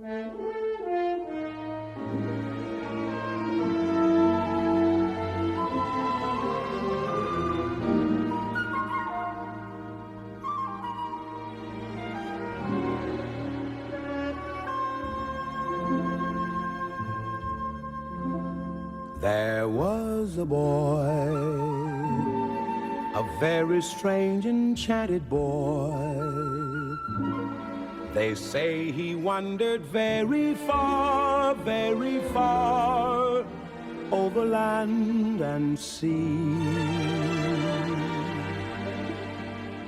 There was a boy, a very strange enchanted boy. They say he wandered very far over land and sea.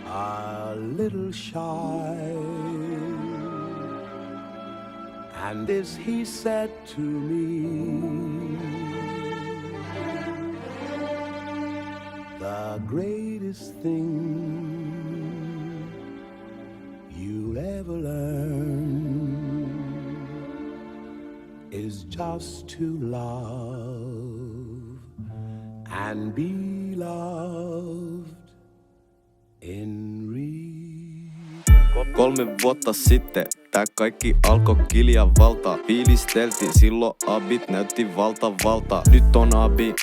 A little shy, and this he said to me: the greatest thing you'll ever learn is just to love and be loved in return. 3 vuotta sitten tää kaikki alkoi kilja valtaa. Fiilisteltiin, silloin abit näytti valtavalta. Nyt on abi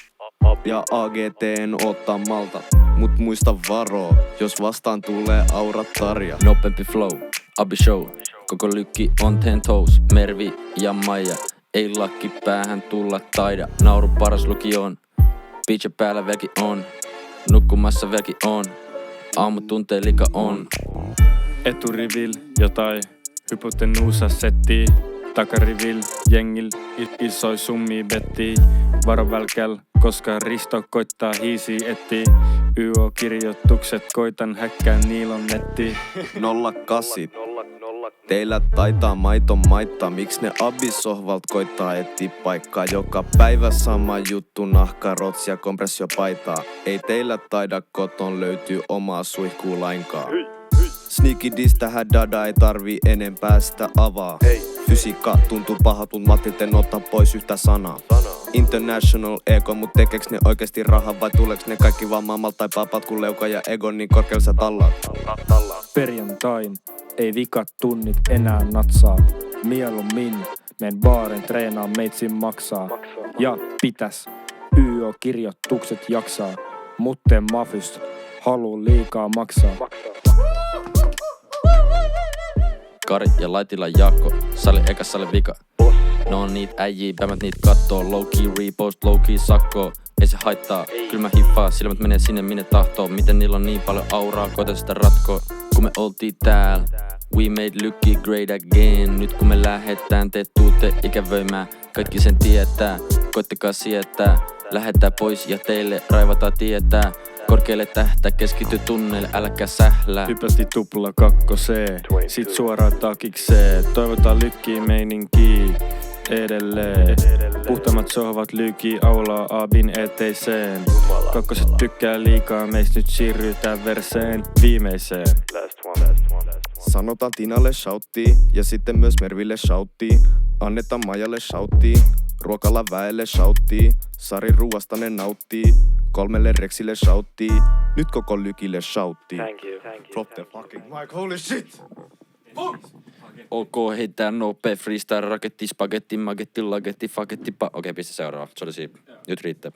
ja AGT en ottaa malta. Mut muista varoo, jos vastaan tulee auratarja. Nopempi flow, abi show. Koko lykki on 10 toes. Mervi ja Maija, ei lakki päähän tulla taida. Nauru paras lukioon, bitch päällä velki on. Nukkumassa velki on, aamu tuntee lika on. Eturivil jotain, hypotenuusa settii. Takarivil jengil isoi summi bettii. Varo välkäl, koska Risto koittaa hiisi etsii. YO-kirjoitukset koitan häkkää niilon nettiin. 08. Teillä taitaa maiton maittaa, miks ne abisohvalt koittaa etsiä paikkaa. Joka päivä sama juttu, nahka, rots ja kompressiopaitaa. Ei teillä taida koton löytyy omaa suihkuu lainkaan. Sneaky diss tähän dada, ei tarvii enempää sitä avaa. Fysiikka tuntuu pahatun, Matilten ottaa pois yhtä sanaa. International ego, mut tekeks ne oikeesti rahaa vai tuleks ne kaikki vaan maailmalta tai papat kun leuka ja ego niin korkealla sä tallaat? Perjantain, ei vikat tunnit enää natsaa. Mieluummin men baaren treenaa meitsin maksaa. Ja pitäs YO-kirjoitukset jaksaa. Mutten mafyst haluu liikaa maksaa. Kari ja Laitila Jaakko, sali eka sali vika. No on niit äijii, pämät niit kattoo. Low key repost, low key sakkoo. Ei se haittaa, kyllä mä hiffaa, silmät menee sinne minne tahtoo. Miten niillä on niin paljon auraa, koita sitä ratkoo. Kun me oltiin täällä, we made looky great again. Nyt kun me lähetään, te tuutte ikävöimään. Kaikki sen tietää, koittakaa sietää. Lähetään pois ja teille raivataan tietää. Korkealle tähtää, keskity tunneille, älkää sählää. Hypästi tupla 2 C, sit suoraan takikseen. Toivotaan lykkii meininkiin edelleen. Puhtamat sohvat lyykii aulaa abin eteiseen. Kakkoset tykkää liikaa, meist nyt siirrytään verseen viimeiseen. Sanotaan Tinalle shouttii ja sitten myös Merville shouttii. Annetaan Maijalle shouttii, ruokalla väelle shouttii. Sari ruuasta ne nauttii, 3 Rexille shouttii. Nyt koko lykille shouttii. Thank you. Drop the fucking mic, holy shit! OK, heittää nopea freestyle, raketti, spagetti, magetti, lagetti, fagetti, okei, pistä seuraava. Se oli siinä. Nyt riittää.